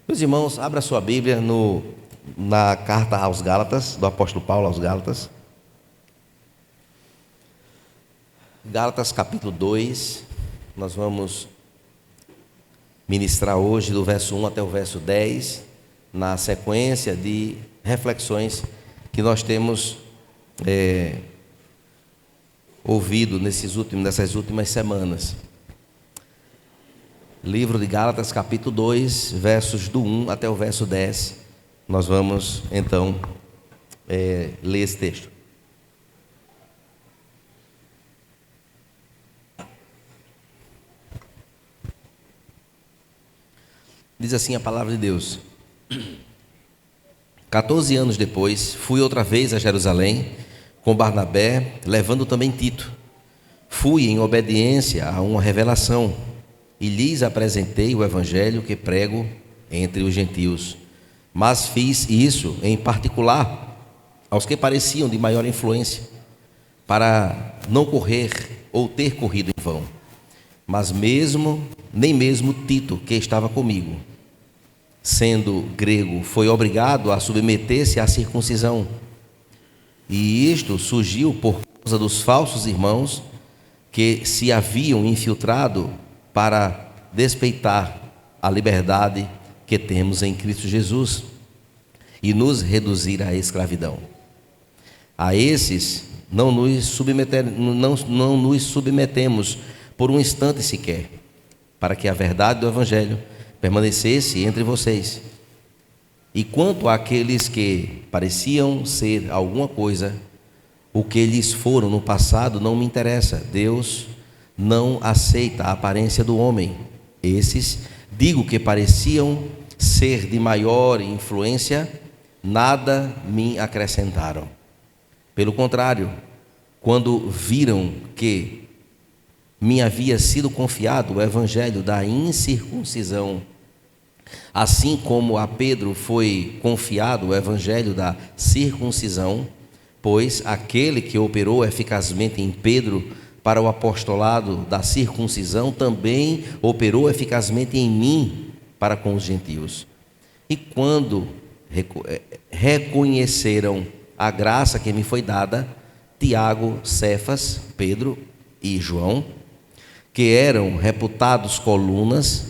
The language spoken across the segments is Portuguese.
Meus irmãos, abra sua Bíblia na carta aos Gálatas, do apóstolo Paulo aos Gálatas. Gálatas capítulo 2, nós vamos ministrar hoje do verso 1 até o verso 10, na sequência de reflexões que nós temos ouvido nessas últimas semanas. Livro de Gálatas, capítulo 2, versos do 1 até o verso 10. Nós vamos, então, ler esse texto. Diz assim a palavra de Deus: 14 anos depois, fui outra vez a Jerusalém com Barnabé, levando também Tito. Fui em obediência a uma revelação e lhes apresentei o evangelho que prego entre os gentios. Mas fiz isso em particular aos que pareciam de maior influência, para não correr ou ter corrido em vão. Mas nem mesmo Tito, que estava comigo, sendo grego, foi obrigado a submeter-se à circuncisão. E isto surgiu por causa dos falsos irmãos que se haviam infiltrado para despeitar a liberdade que temos em Cristo Jesus e nos reduzir à escravidão. A esses não nos submetemos por um instante sequer, para que a verdade do evangelho permanecesse entre vocês. E quanto àqueles que pareciam ser alguma coisa, o que lhes foram no passado não me interessa. Deus não aceita a aparência do homem. Esses, digo que pareciam ser de maior influência, nada me acrescentaram. Pelo contrário, quando viram que me havia sido confiado o evangelho da incircuncisão, assim como a Pedro foi confiado o evangelho da circuncisão, pois aquele que operou eficazmente em Pedro para o apostolado da circuncisão também operou eficazmente em mim para com os gentios. E quando reconheceram a graça que me foi dada, Tiago, Cefas, Pedro e João, que eram reputados colunas,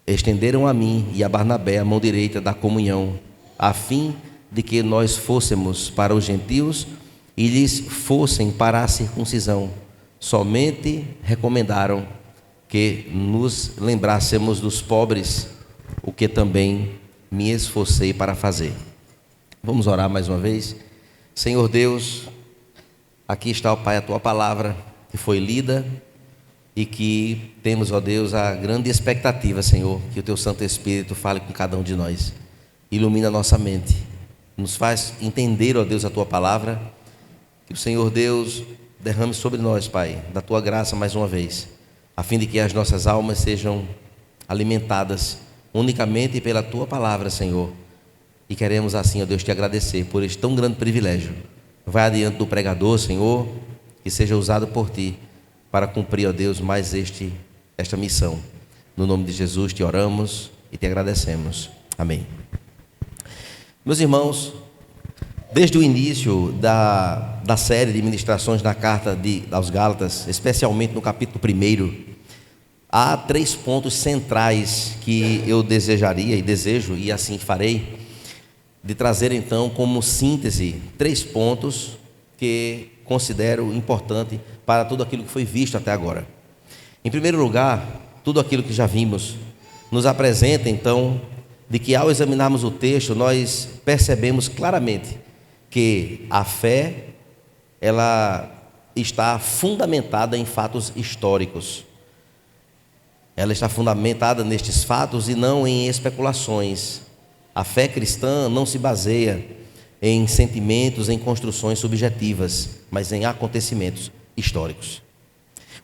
estenderam a mim e a Barnabé a mão direita da comunhão, a fim de que nós fôssemos para os gentios e lhes fossem para a circuncisão. Somente recomendaram que nos lembrássemos dos pobres, o que também me esforcei para fazer. Vamos orar mais uma vez. Senhor Deus, aqui está, ó Pai, a Tua palavra que foi lida e que temos, ó Deus, a grande expectativa, Senhor, que o Teu Santo Espírito fale com cada um de nós. Ilumina a nossa mente, nos faz entender, ó Deus, a Tua palavra. Que o Senhor Deus derrame sobre nós, Pai, da Tua graça mais uma vez, a fim de que as nossas almas sejam alimentadas unicamente pela Tua palavra, Senhor. E queremos assim, ó Deus, Te agradecer por este tão grande privilégio. Vai adiante do pregador, Senhor, que seja usado por Ti para cumprir, ó Deus, mais esta missão. No nome de Jesus Te oramos e Te agradecemos. Amém. Meus irmãos, desde o início da série de ministrações na carta aos Gálatas, especialmente no capítulo 1, há 3 pontos centrais que eu desejaria e desejo, e assim farei, de trazer então como síntese 3 pontos que considero importante para tudo aquilo que foi visto até agora. Em primeiro lugar, tudo aquilo que já vimos nos apresenta então de que ao examinarmos o texto nós percebemos claramente que a fé, ela está fundamentada em fatos históricos. Ela está fundamentada nestes fatos e não em especulações. A fé cristã não se baseia em sentimentos, em construções subjetivas, mas em acontecimentos históricos.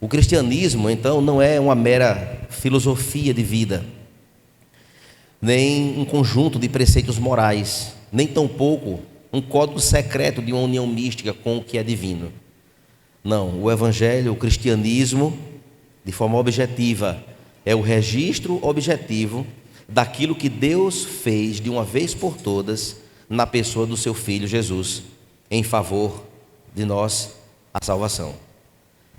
O cristianismo, então, não é uma mera filosofia de vida, nem um conjunto de preceitos morais, nem tampouco um código secreto de uma união mística com o que é divino. Não, o evangelho, o cristianismo, de forma objetiva, é o registro objetivo daquilo que Deus fez de uma vez por todas na pessoa do seu Filho Jesus, em favor de nós, a salvação.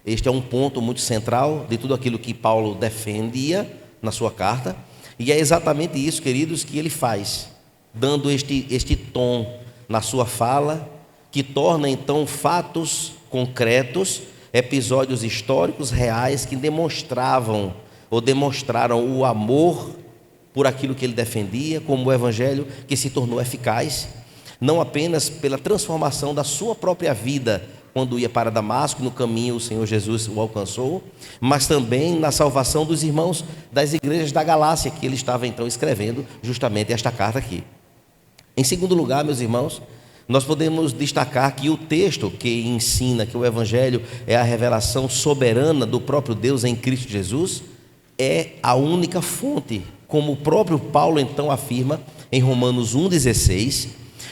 Este é um ponto muito central de tudo aquilo que Paulo defendia na sua carta, e é exatamente isso, queridos, que ele faz, dando este tom na sua fala, que torna então fatos concretos, episódios históricos reais que demonstravam ou demonstraram o amor por aquilo que ele defendia, como o evangelho que se tornou eficaz, não apenas pela transformação da sua própria vida, quando ia para Damasco, no caminho o Senhor Jesus o alcançou, mas também na salvação dos irmãos das igrejas da Galácia, que ele estava então escrevendo justamente esta carta aqui. Em segundo lugar, meus irmãos, nós podemos destacar que o texto que ensina que o evangelho é a revelação soberana do próprio Deus em Cristo Jesus, é a única fonte, como o próprio Paulo então afirma em Romanos 1,16,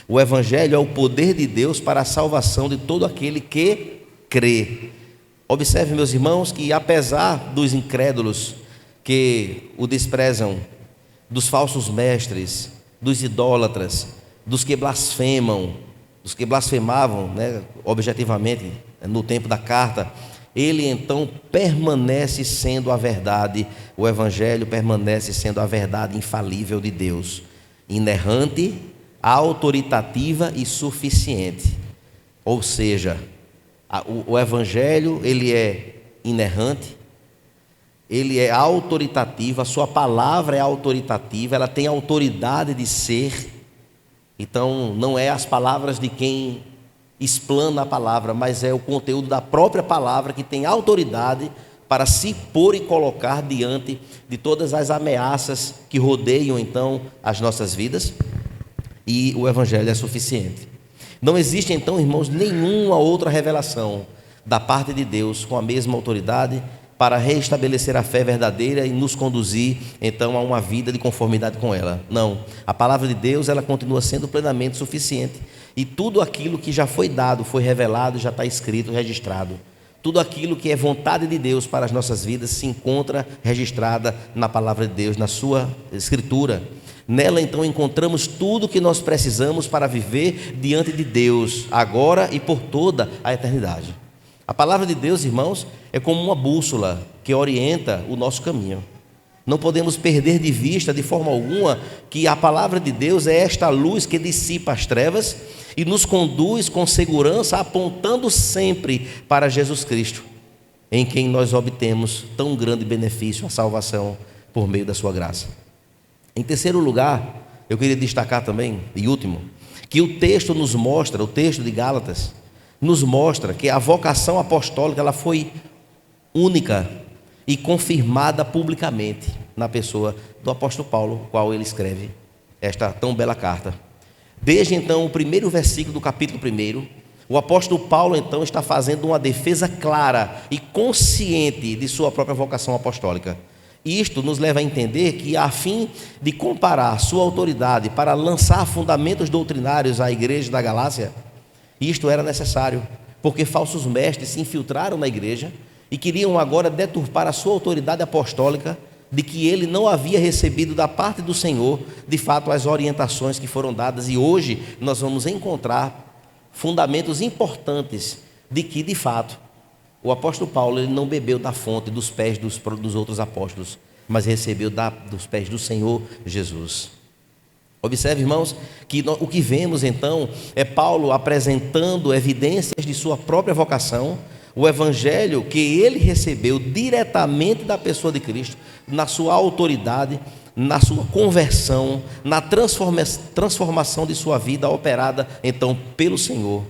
o evangelho é o poder de Deus para a salvação de todo aquele que crê. Observe, meus irmãos, que apesar dos incrédulos que o desprezam, dos falsos mestres, dos idólatras, dos que blasfemam, dos que blasfemavam, né, objetivamente, no tempo da carta, ele então permanece sendo a verdade, o evangelho permanece sendo a verdade infalível de Deus, inerrante, autoritativa e suficiente. Ou seja, o evangelho ele é inerrante, ele é autoritativo, a sua palavra é autoritativa, ela tem autoridade de ser. Então não é as palavras de quem explana a palavra, mas é o conteúdo da própria palavra que tem autoridade para se pôr e colocar diante de todas as ameaças que rodeiam então as nossas vidas, e o evangelho é suficiente. Não existe então, irmãos, nenhuma outra revelação da parte de Deus com a mesma autoridade para reestabelecer a fé verdadeira e nos conduzir então a uma vida de conformidade com ela. Não, a palavra de Deus ela continua sendo plenamente suficiente, e tudo aquilo que já foi dado, foi revelado, já está escrito, registrado. Tudo aquilo que é vontade de Deus para as nossas vidas se encontra registrada na palavra de Deus, na sua escritura. Nela então encontramos tudo o que nós precisamos para viver diante de Deus, agora e por toda a eternidade. A palavra de Deus, irmãos, é como uma bússola que orienta o nosso caminho. Não podemos perder de vista de forma alguma que a palavra de Deus é esta luz que dissipa as trevas e nos conduz com segurança, apontando sempre para Jesus Cristo, em quem nós obtemos tão grande benefício, a salvação por meio da sua graça. Em terceiro lugar, eu queria destacar também, e último, que o texto nos mostra, o texto de Gálatas, nos mostra que a vocação apostólica ela foi única e confirmada publicamente na pessoa do apóstolo Paulo, qual ele escreve esta tão bela carta. Desde então o primeiro versículo do capítulo 1, o apóstolo Paulo então está fazendo uma defesa clara e consciente de sua própria vocação apostólica. Isto nos leva a entender que, a fim de comparar sua autoridade para lançar fundamentos doutrinários à igreja da Galácia, isto era necessário, porque falsos mestres se infiltraram na igreja e queriam agora deturpar a sua autoridade apostólica, de que ele não havia recebido da parte do Senhor, de fato, as orientações que foram dadas. E hoje nós vamos encontrar fundamentos importantes de que, de fato, o apóstolo Paulo ele não bebeu da fonte dos pés dos outros apóstolos, mas recebeu dos pés do Senhor Jesus. Observe, irmãos, que o que vemos então é Paulo apresentando evidências de sua própria vocação, o evangelho que ele recebeu diretamente da pessoa de Cristo, na sua autoridade, na sua conversão, na transformação de sua vida operada então pelo Senhor.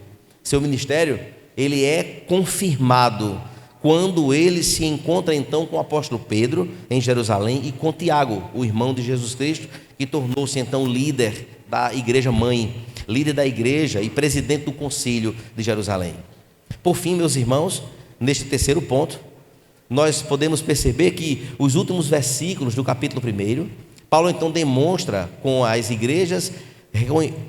Seu ministério ele é confirmado quando ele se encontra então com o apóstolo Pedro em Jerusalém e com Tiago, o irmão de Jesus Cristo, que tornou-se então líder da igreja mãe, líder da igreja e presidente do concílio de Jerusalém. Por fim, meus irmãos, neste terceiro ponto, nós podemos perceber que os últimos versículos do capítulo 1, Paulo então demonstra com as igrejas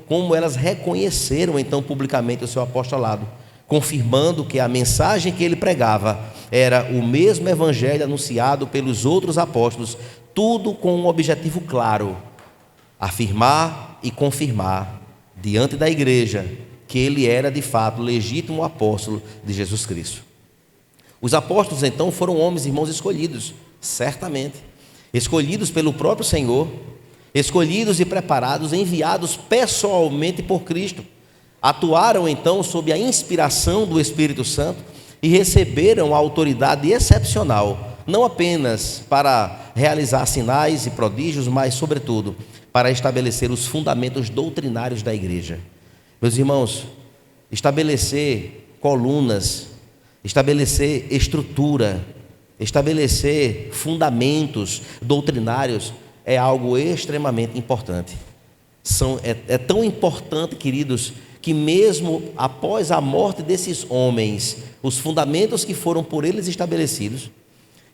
como elas reconheceram então publicamente o seu apostolado, confirmando que a mensagem que ele pregava era o mesmo evangelho anunciado pelos outros apóstolos, tudo com um objetivo claro: afirmar e confirmar diante da igreja que ele era de fato o legítimo apóstolo de Jesus Cristo. Os apóstolos então foram homens, irmãos, escolhidos, certamente, escolhidos pelo próprio Senhor, escolhidos e preparados, enviados pessoalmente por Cristo. Atuaram então sob a inspiração do Espírito Santo e receberam a autoridade excepcional, não apenas para realizar sinais e prodígios, mas sobretudo para estabelecer os fundamentos doutrinários da igreja. Meus irmãos, estabelecer colunas, estabelecer estrutura, estabelecer fundamentos doutrinários é algo extremamente importante. É tão importante, queridos, que mesmo após a morte desses homens, os fundamentos que foram por eles estabelecidos,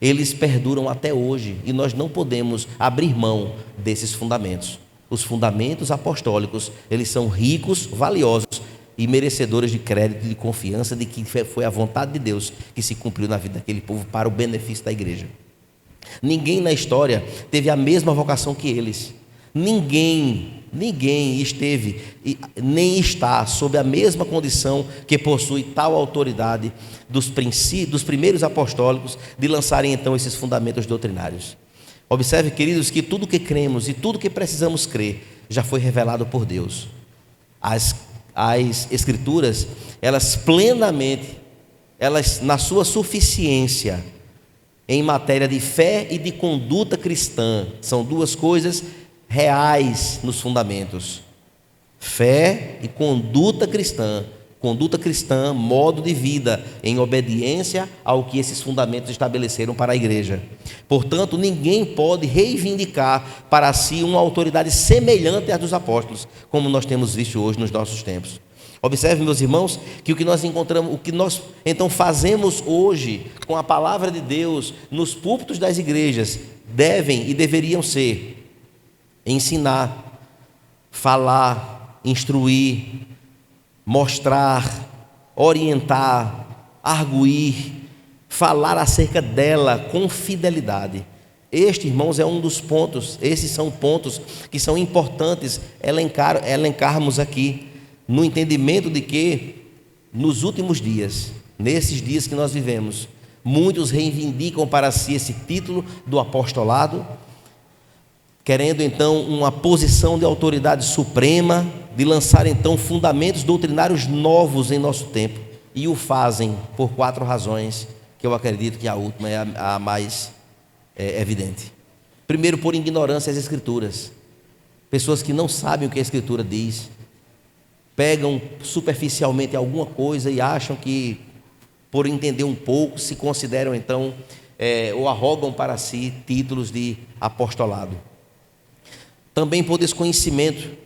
eles perduram até hoje, e nós não podemos abrir mão desses fundamentos. Os fundamentos apostólicos, eles são ricos, valiosos e merecedores de crédito e de confiança de que foi a vontade de Deus que se cumpriu na vida daquele povo para o benefício da igreja. Ninguém na história teve a mesma vocação que eles. Ninguém esteve nem está sob a mesma condição que possui tal autoridade dos primeiros apostólicos de lançarem então esses fundamentos doutrinários. Observe, queridos, que tudo que cremos e tudo que precisamos crer já foi revelado por Deus. As Escrituras, elas plenamente, elas na sua suficiência em matéria de fé e de conduta cristã, são duas coisas reais nos fundamentos: fé e conduta cristã. Conduta cristã, modo de vida em obediência ao que esses fundamentos estabeleceram para a igreja. Portanto, ninguém pode reivindicar para si uma autoridade semelhante à dos apóstolos, como nós temos visto hoje nos nossos tempos. Observe, meus irmãos, que o que nós encontramos, o que nós então fazemos hoje com a palavra de Deus nos púlpitos das igrejas, devem e deveriam ser ensinar, falar, instruir, mostrar, orientar, arguir, falar acerca dela com fidelidade. Este, irmãos, é um dos pontos, esses são pontos que são importantes elencarmos aqui, no entendimento de que nos últimos dias, nesses dias que nós vivemos, muitos reivindicam para si esse título do apostolado, querendo então uma posição de autoridade suprema, de lançar então fundamentos doutrinários novos em nosso tempo, e o fazem por 4 razões, que eu acredito que a última é a mais evidente. Primeiro, por ignorância às Escrituras. Pessoas que não sabem o que a Escritura diz, pegam superficialmente alguma coisa e acham que, por entender um pouco, se consideram então, ou arrogam para si títulos de apostolado. Também por desconhecimento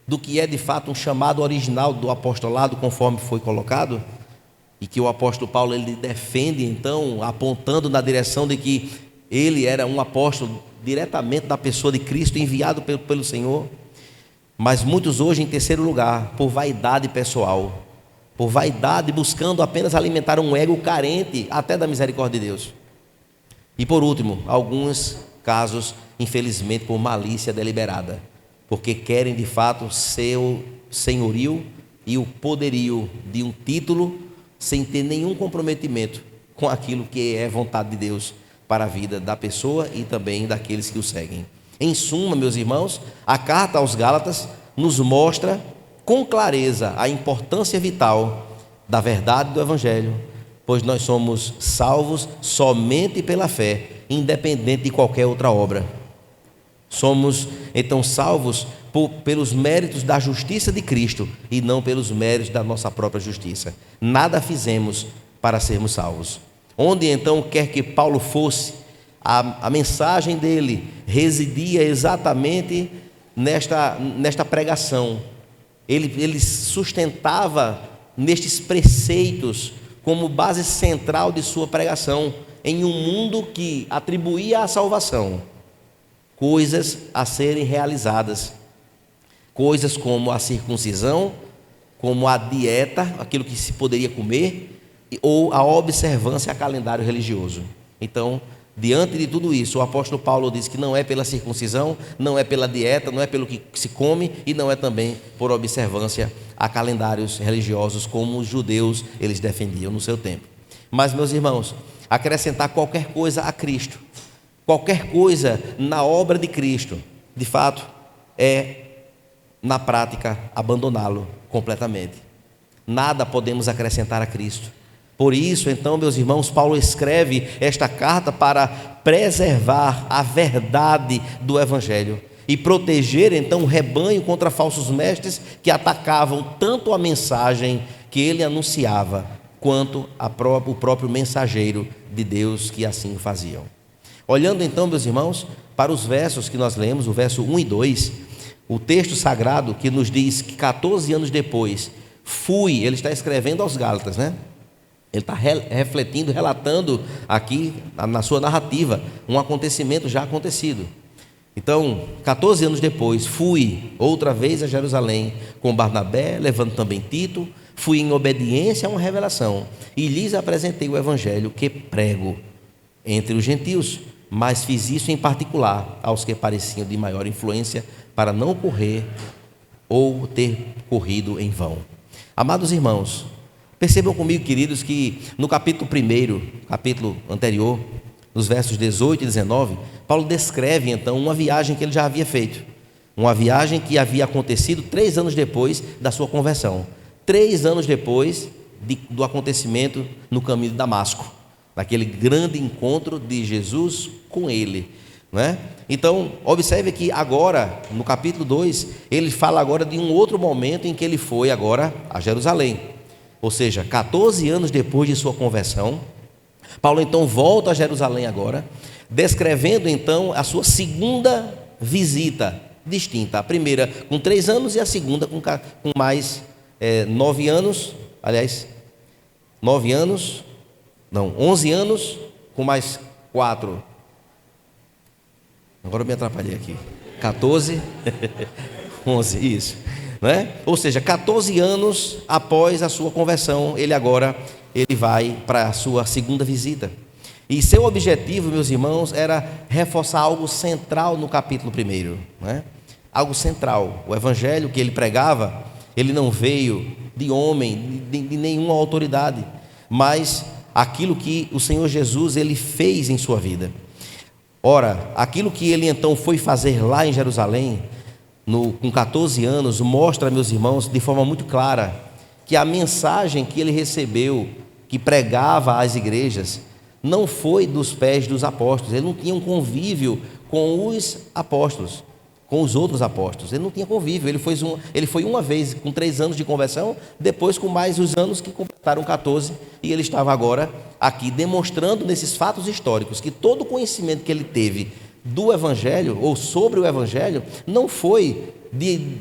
do que é de fato um chamado original do apostolado, conforme foi colocado, e que o apóstolo Paulo ele defende então, apontando na direção de que ele era um apóstolo diretamente da pessoa de Cristo, enviado pelo Senhor. Mas muitos hoje, em terceiro lugar, por vaidade pessoal, por vaidade, buscando apenas alimentar um ego carente até da misericórdia de Deus. E por último, alguns casos, infelizmente, por malícia deliberada, porque querem de fato seu senhorio e o poderio de um título, sem ter nenhum comprometimento com aquilo que é vontade de Deus para a vida da pessoa e também daqueles que o seguem. Em suma, meus irmãos, a carta aos Gálatas nos mostra com clareza a importância vital da verdade do Evangelho, pois nós somos salvos somente pela fé, independente de qualquer outra obra. Somos então salvos pelos méritos da justiça de Cristo e não pelos méritos da nossa própria justiça. Nada fizemos para sermos salvos. Onde então quer que Paulo fosse, a mensagem dele residia exatamente nesta pregação. Ele sustentava nestes preceitos como base central de sua pregação, em um mundo que atribuía à salvação coisas a serem realizadas, coisas como a circuncisão, como a dieta, aquilo que se poderia comer, ou a observância a calendário religioso. Então, diante de tudo isso, o apóstolo Paulo diz que não é pela circuncisão, não é pela dieta, não é pelo que se come e não é também por observância a calendários religiosos como os judeus eles defendiam no seu tempo. Mas, meus irmãos, acrescentar qualquer coisa a Cristo, qualquer coisa na obra de Cristo, de fato, é, na prática, abandoná-lo completamente. Nada podemos acrescentar a Cristo. Por isso, então, meus irmãos, Paulo escreve esta carta para preservar a verdade do Evangelho e proteger, então, o rebanho contra falsos mestres que atacavam tanto a mensagem que ele anunciava, quanto o próprio mensageiro de Deus que assim o faziam. Olhando, então, meus irmãos, para os versos que nós lemos, o verso 1 e 2, o texto sagrado que nos diz que 14 anos depois, ele está escrevendo aos Gálatas, né? Ele está refletindo, relatando aqui na sua narrativa um acontecimento já acontecido. Então, 14 anos depois, fui outra vez a Jerusalém com Barnabé, levando também Tito. Fui em obediência a uma revelação e lhes apresentei o evangelho que prego entre os gentios, mas fiz isso em particular aos que pareciam de maior influência, para não correr ou ter corrido em vão. Amados irmãos, percebam comigo, queridos, que no capítulo anterior, nos versos 18 e 19, Paulo descreve então uma viagem que ele já havia feito, uma viagem que havia acontecido 3 anos depois da sua conversão, 3 anos depois do acontecimento no caminho de Damasco, daquele grande encontro de Jesus com ele, né? Então, observe que agora, no capítulo 2, ele fala agora de um outro momento em que ele foi agora a Jerusalém. Ou seja, 14 anos depois de sua conversão, Paulo então volta a Jerusalém agora, descrevendo então a sua segunda visita distinta. A primeira com 3 anos e a segunda com mais 9 anos, aliás, 11 anos com mais 4. Agora eu me atrapalhei aqui. 14, 11, isso. Né? Ou seja, 14 anos após a sua conversão, ele vai para a sua segunda visita. E seu objetivo, meus irmãos, era reforçar algo central no capítulo 1, né? Algo central. O evangelho que ele pregava, ele não veio de homem, de nenhuma autoridade, mas aquilo que o Senhor Jesus ele fez em sua vida. Ora, aquilo que ele então foi fazer lá em Jerusalém, com 14 anos, mostra, meus irmãos, de forma muito clara, que a mensagem que ele recebeu, que pregava às igrejas, não foi dos pés dos apóstolos. Ele não tinha um convívio com os apóstolos, com os outros apóstolos. Ele não tinha convívio. Ele foi uma vez com 3 anos de conversão, depois com mais os anos que completaram 14, e ele estava agora aqui demonstrando nesses fatos históricos que todo o conhecimento que ele teve do Evangelho, ou sobre o Evangelho, não foi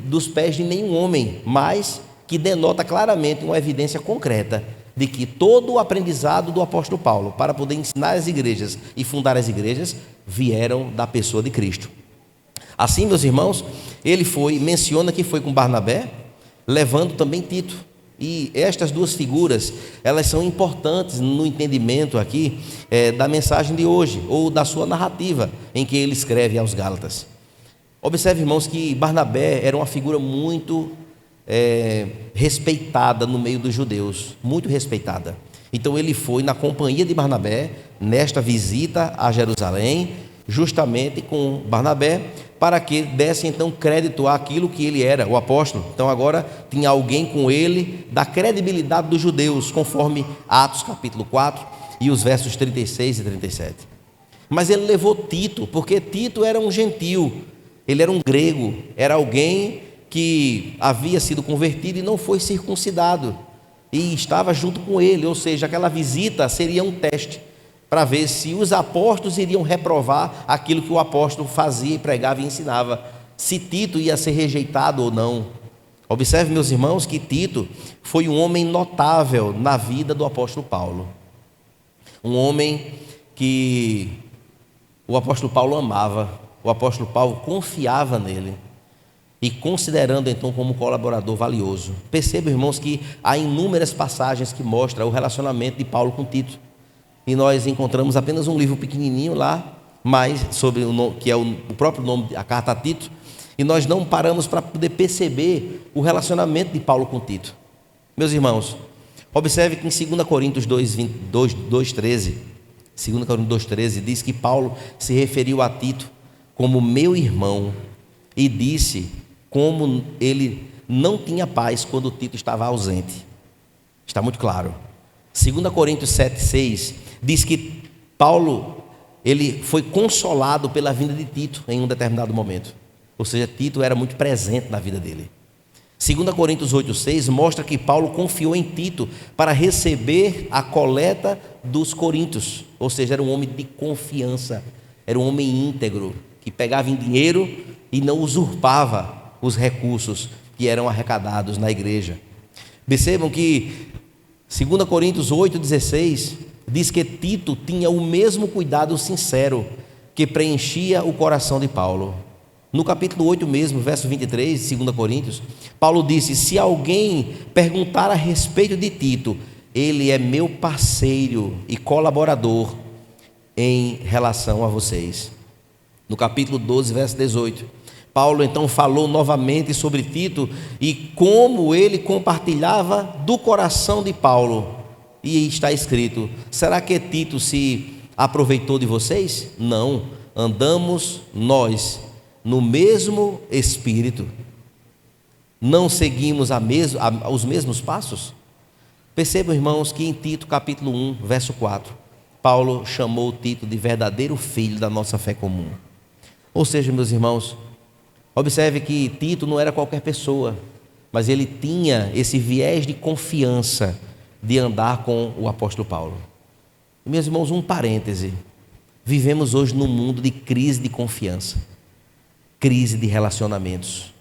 dos pés de nenhum homem, mas que denota claramente uma evidência concreta de que todo o aprendizado do apóstolo Paulo, para poder ensinar as igrejas e fundar as igrejas, vieram da pessoa de Cristo. Assim, meus irmãos, ele menciona que foi com Barnabé, levando também Tito. E estas duas figuras, elas são importantes no entendimento aqui da mensagem de hoje, ou da sua narrativa, em que ele escreve aos Gálatas. Observe, irmãos, que Barnabé era uma figura muito respeitada no meio dos judeus, muito respeitada. Então ele foi na companhia de Barnabé, nesta visita a Jerusalém, justamente com Barnabé, para que desse então crédito àquilo que ele era, o apóstolo. Então agora tinha alguém com ele da credibilidade dos judeus, conforme Atos capítulo 4 e os versos 36 e 37. Mas ele levou Tito, porque Tito era um gentil, ele era um grego, era alguém que havia sido convertido e não foi circuncidado, e estava junto com ele. Ou seja, aquela visita seria um teste para ver se os apóstolos iriam reprovar aquilo que o apóstolo fazia e pregava e ensinava, se Tito ia ser rejeitado ou não. Observe, meus irmãos, que Tito foi um homem notável na vida do apóstolo Paulo, um homem que o apóstolo Paulo amava, o apóstolo Paulo confiava nele. e considerando então como colaborador valioso. Percebam, irmãos, que há inúmeras passagens que mostram o relacionamento de Paulo com Tito. E nós encontramos apenas um livro pequenininho lá, mas sobre o nome, que é o próprio nome, a carta a Tito, e nós não paramos para poder perceber o relacionamento de Paulo com Tito. Meus irmãos, observe que em 2 Coríntios 2:13, 2 Coríntios 2:13 diz que Paulo se referiu a Tito como meu irmão e disse como ele não tinha paz quando Tito estava ausente. Está muito claro. 2 Coríntios 7:6 diz que Paulo, ele foi consolado pela vinda de Tito em um determinado momento. Ou seja, Tito era muito presente na vida dele. 2 Coríntios 8:6 mostra que Paulo confiou em Tito para receber a coleta dos coríntios. Ou seja, era um homem de confiança, era um homem íntegro, que pegava em dinheiro e não usurpava os recursos que eram arrecadados na igreja. Percebam que 2 Coríntios 8:16 diz que Tito tinha o mesmo cuidado sincero que preenchia o coração de Paulo. No capítulo 8 mesmo, verso 23, de 2 Coríntios, Paulo disse: se alguém perguntar a respeito de Tito, ele é meu parceiro e colaborador em relação a vocês. No capítulo 12, verso 18, Paulo então falou novamente sobre Tito e como ele compartilhava do coração de Paulo. E está escrito: será que Tito se aproveitou de vocês? Não, andamos nós no mesmo espírito, não seguimos os mesmos passos? Percebam, irmãos, que em Tito capítulo 1, verso 4, Paulo chamou Tito de verdadeiro filho da nossa fé comum. Ou seja, meus irmãos, observe que Tito não era qualquer pessoa, mas ele tinha esse viés de confiança de andar com o apóstolo Paulo. E, meus irmãos, um parêntese: vivemos hoje num mundo de crise de confiança, crise de relacionamentos.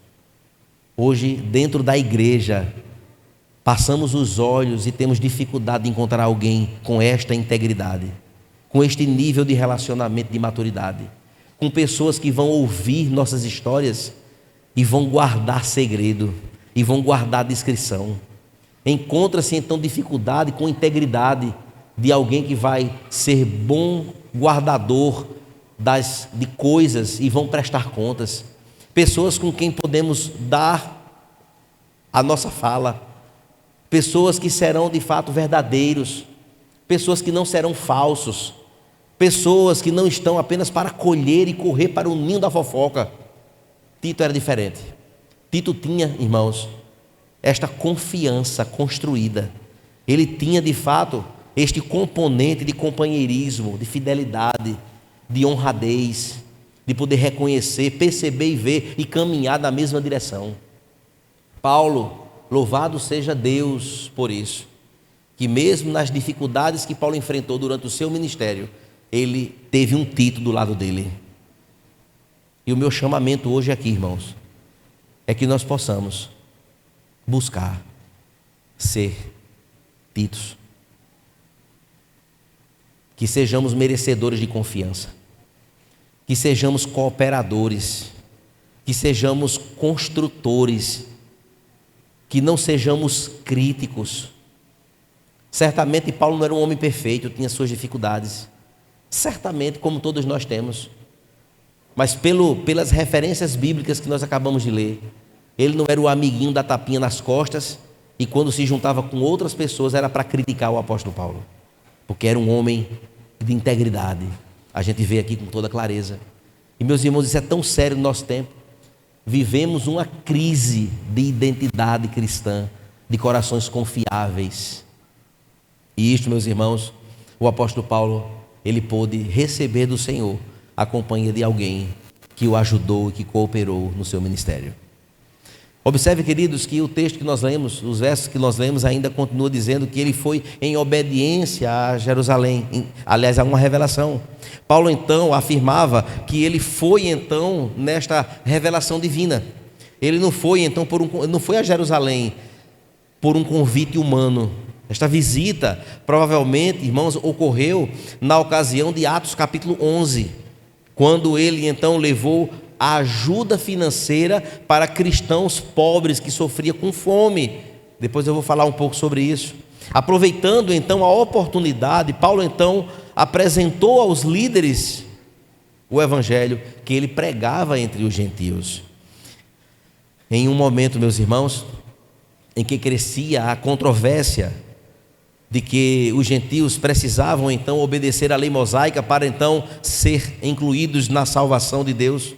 Hoje, dentro da igreja, passamos os olhos e temos dificuldade de encontrar alguém com esta integridade, com este nível de relacionamento de maturidade, com pessoas que vão ouvir nossas histórias e vão guardar segredo, e vão guardar discrição. Encontra-se então dificuldade com integridade de alguém que vai ser bom guardador de coisas e vão prestar contas. Pessoas com quem podemos dar a nossa fala, pessoas que serão de fato verdadeiros, pessoas que não serão falsos, pessoas que não estão apenas para colher e correr para o ninho da fofoca. Tito era diferente. Tito tinha, irmãos, esta confiança construída. Ele tinha de fato este componente de companheirismo, de fidelidade, de honradez, de poder reconhecer, perceber e ver e caminhar na mesma direção. Paulo, louvado seja Deus por isso, que mesmo nas dificuldades que Paulo enfrentou durante o seu ministério, ele teve um Tito do lado dele. E o meu chamamento hoje aqui, irmãos, é que nós possamos buscar ser Titos, que sejamos merecedores de confiança, que sejamos cooperadores, que sejamos construtores, que não sejamos críticos. Certamente Paulo não era um homem perfeito, tinha suas dificuldades, certamente, como todos nós temos, mas pelas referências bíblicas que nós acabamos de ler, ele não era o amiguinho da tapinha nas costas, e quando se juntava com outras pessoas era para criticar o apóstolo Paulo, porque era um homem de integridade. A gente vê aqui com toda clareza. E, meus irmãos, isso é tão sério no nosso tempo. Vivemos uma crise de identidade cristã, de corações confiáveis. E isto, meus irmãos, o apóstolo Paulo, ele pôde receber do Senhor a companhia de alguém que o ajudou e que cooperou no seu ministério. Observe, queridos, que o texto que nós lemos, os versos que nós lemos ainda continua dizendo que ele foi em obediência a Jerusalém, aliás, a uma revelação. Paulo então afirmava que ele foi então nesta revelação divina. Ele não foi então não foi a Jerusalém por um convite humano. Esta visita provavelmente, irmãos, ocorreu na ocasião de Atos capítulo 11, quando ele então levou a ajuda financeira para cristãos pobres que sofriam com fome. Depois eu vou falar um pouco sobre isso. Aproveitando então a oportunidade, Paulo então apresentou aos líderes o evangelho que ele pregava entre os gentios. Em um momento, meus irmãos, em que crescia a controvérsia de que os gentios precisavam então obedecer à lei mosaica para então ser incluídos na salvação de Deus.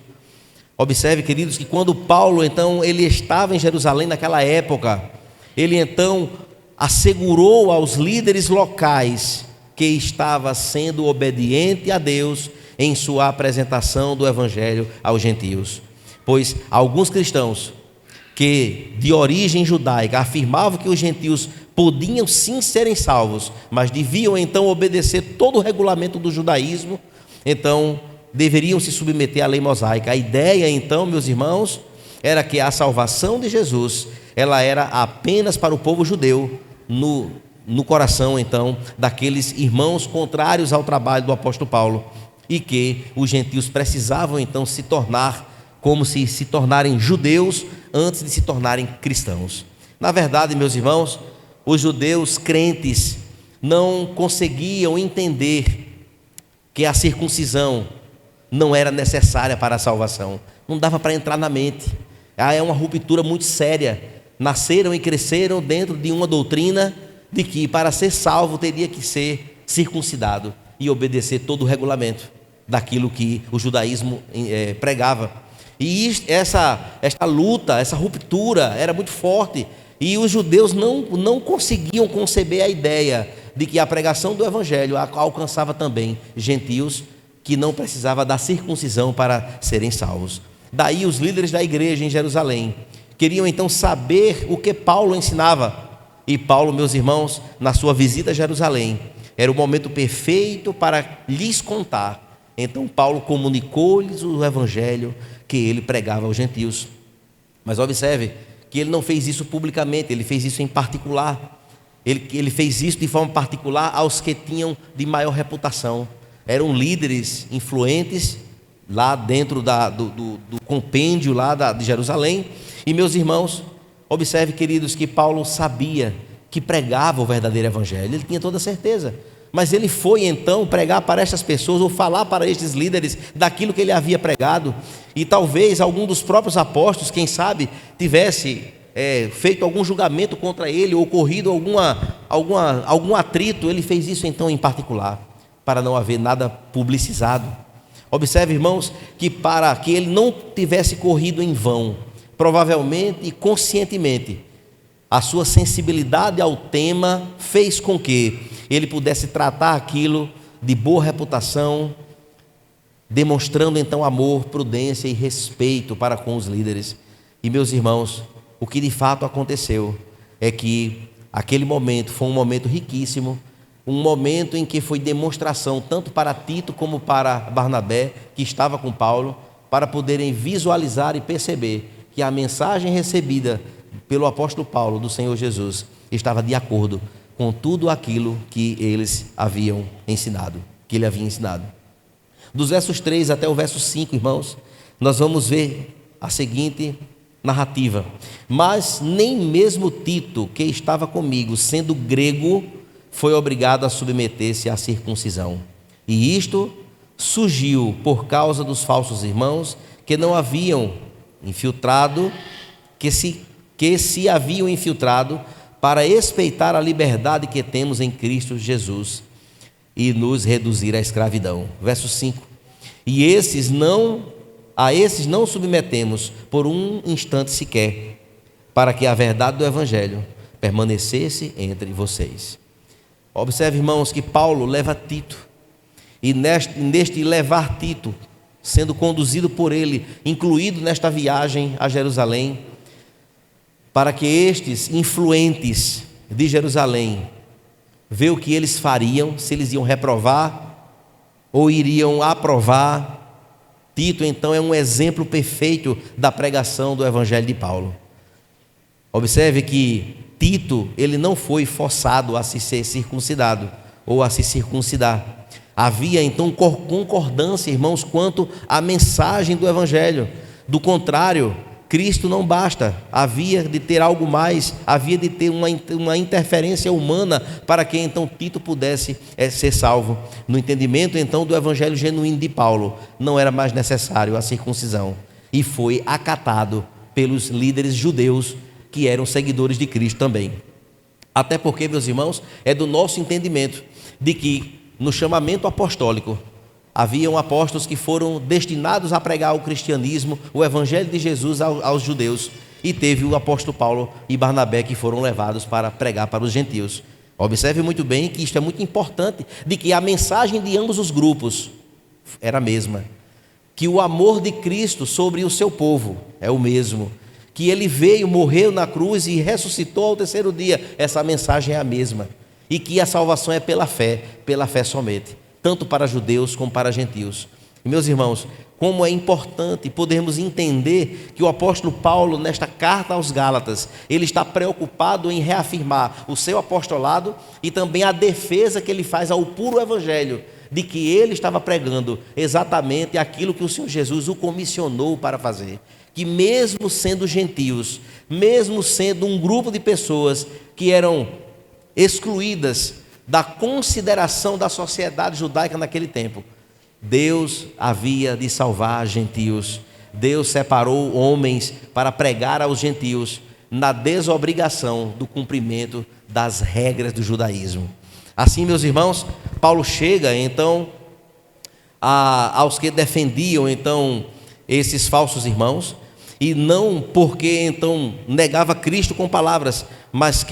Observe, queridos, que quando Paulo então ele estava em Jerusalém naquela época, ele então assegurou aos líderes locais que estava sendo obediente a Deus em sua apresentação do evangelho aos gentios. Pois alguns cristãos que de origem judaica afirmavam que os gentios podiam sim serem salvos, mas deviam então obedecer todo o regulamento do judaísmo, então deveriam se submeter à lei mosaica. A ideia então, meus irmãos, era que a salvação de Jesus, ela era apenas para o povo judeu, no coração então daqueles irmãos contrários ao trabalho do apóstolo Paulo, e que os gentios precisavam então se tornar como se tornarem judeus antes de se tornarem cristãos. Na verdade, meus irmãos, os judeus crentes não conseguiam entender que a circuncisão não era necessária para a salvação. Não dava para entrar na mente. É uma ruptura muito séria. Nasceram e cresceram dentro de uma doutrina de que para ser salvo teria que ser circuncidado e obedecer todo o regulamento daquilo que o judaísmo pregava. E essa luta, essa ruptura era muito forte, e os judeus não conseguiam conceber a ideia de que a pregação do evangelho alcançava também gentios que não precisavam da circuncisão para serem salvos. Daí os líderes da igreja em Jerusalém queriam então saber o que Paulo ensinava, e Paulo, meus irmãos, na sua visita a Jerusalém, era o momento perfeito para lhes contar. Então Paulo comunicou-lhes o evangelho que ele pregava aos gentios. Mas observe que ele não fez isso publicamente, ele fez isso em particular. Ele fez isso de forma particular aos que tinham de maior reputação. Eram líderes influentes lá dentro do compêndio lá de Jerusalém. E meus irmãos, observe, queridos, que Paulo sabia que pregava o verdadeiro evangelho, ele tinha toda certeza. Mas ele foi então pregar para estas pessoas, ou falar para estes líderes daquilo que ele havia pregado. E talvez algum dos próprios apóstolos, quem sabe, tivesse feito algum julgamento contra ele, ou ocorrido algum atrito. Ele fez isso então em particular, para não haver nada publicizado. Observe, irmãos, que para que ele não tivesse corrido em vão, provavelmente e conscientemente, a sua sensibilidade ao tema fez com que ele pudesse tratar aquilo de boa reputação, demonstrando então amor, prudência e respeito para com os líderes. E meus irmãos, o que de fato aconteceu é que aquele momento foi um momento riquíssimo, um momento em que foi demonstração tanto para Tito como para Barnabé, que estava com Paulo, para poderem visualizar e perceber que a mensagem recebida pelo apóstolo Paulo do Senhor Jesus estava de acordo com tudo aquilo que eles haviam ensinado, que ele havia ensinado. Dos versos 3 até o verso 5, irmãos, nós vamos ver a seguinte narrativa: mas nem mesmo Tito, que estava comigo, sendo grego, foi obrigado a submeter-se à circuncisão. E isto surgiu por causa dos falsos irmãos que não haviam infiltrado, que se haviam infiltrado para espreitar a liberdade que temos em Cristo Jesus e nos reduzir à escravidão. Verso 5: e a esses não submetemos por um instante sequer, para que a verdade do evangelho permanecesse entre vocês. Observe, irmãos, que Paulo leva Tito, e neste levar Tito, sendo conduzido por ele, incluído nesta viagem a Jerusalém, para que estes influentes de Jerusalém vejam o que eles fariam, se eles iam reprovar ou iriam aprovar. Tito então é um exemplo perfeito da pregação do evangelho de Paulo. Observe que Tito, ele não foi forçado a se ser circuncidado ou a se circuncidar, Havia então concordância, irmãos, quanto à mensagem do Evangelho. Do contrário, Cristo não basta, havia de ter algo mais, havia de ter uma interferência humana para que então Tito pudesse ser salvo. No entendimento então do Evangelho genuíno de Paulo, não era mais necessário a circuncisão, e foi acatado pelos líderes judeus que eram seguidores de Cristo também. Até porque, meus irmãos, é do nosso entendimento de que no chamamento apostólico haviam apóstolos que foram destinados a pregar o cristianismo, o evangelho de Jesus aos judeus, e teve o apóstolo Paulo e Barnabé que foram levados para pregar para os gentios. Observe muito bem que isto é muito importante, de que a mensagem de ambos os grupos era a mesma, que o amor de Cristo sobre o seu povo é o mesmo, que ele veio, morreu na cruz e ressuscitou ao terceiro dia, essa mensagem é a mesma, e que a salvação é pela fé somente, tanto para judeus como para gentios. E, meus irmãos, como é importante podermos entender que o apóstolo Paulo, nesta carta aos Gálatas, ele está preocupado em reafirmar o seu apostolado e também a defesa que ele faz ao puro evangelho, de que ele estava pregando exatamente aquilo que o Senhor Jesus o comissionou para fazer, que mesmo sendo gentios, mesmo sendo um grupo de pessoas que eram excluídas da consideração da sociedade judaica naquele tempo, Deus havia de salvar gentios. Deus separou homens para pregar aos gentios na desobrigação do cumprimento das regras do judaísmo. Assim, meus irmãos, Paulo chega então aos que defendiam então esses falsos irmãos, e não porque então negava Cristo com palavras, mas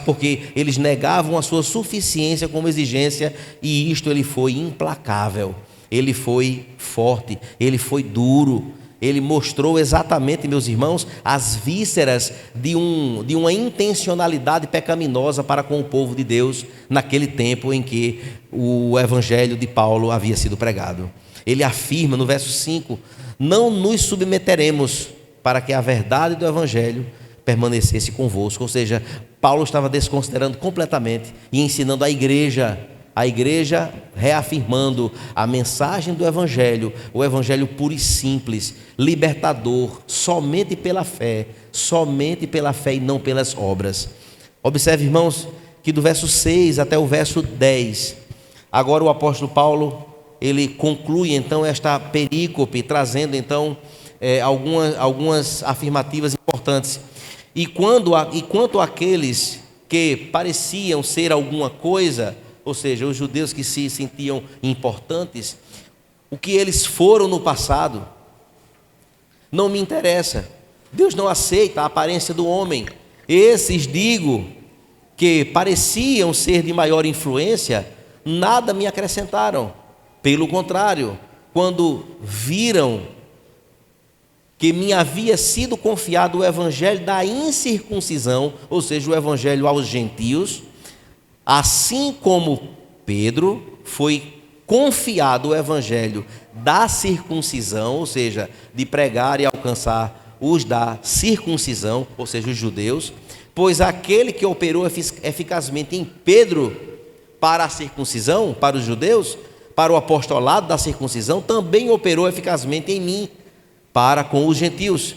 porque eles negavam a sua suficiência como exigência, e isto ele foi implacável, ele foi forte, ele foi duro, ele mostrou exatamente, meus irmãos, as vísceras de uma intencionalidade pecaminosa para com o povo de Deus, naquele tempo em que o evangelho de Paulo havia sido pregado. Ele afirma no verso 5, não nos submeteremos para que a verdade do evangelho permanecesse convosco. Ou seja, Paulo estava desconsiderando completamente e ensinando a igreja reafirmando a mensagem do evangelho, o evangelho puro e simples, libertador, somente pela fé e não pelas obras. Observe, irmãos, que do verso 6 até o verso 10, agora o apóstolo Paulo, ele conclui então esta perícope, trazendo então algumas afirmativas importantes. E quanto àqueles que pareciam ser alguma coisa, ou seja, os judeus que se sentiam importantes, o que eles foram no passado não me interessa. Deus não aceita a aparência do homem. Esses, digo, que pareciam ser de maior influência, nada me acrescentaram. Pelo contrário, quando viram que me havia sido confiado o evangelho da incircuncisão, ou seja, o evangelho aos gentios, assim como Pedro foi confiado o evangelho da circuncisão, ou seja, de pregar e alcançar os da circuncisão, ou seja, os judeus, pois aquele que operou eficazmente em Pedro para a circuncisão, para os judeus, para o apostolado da circuncisão, também operou eficazmente em mim, para com os gentios.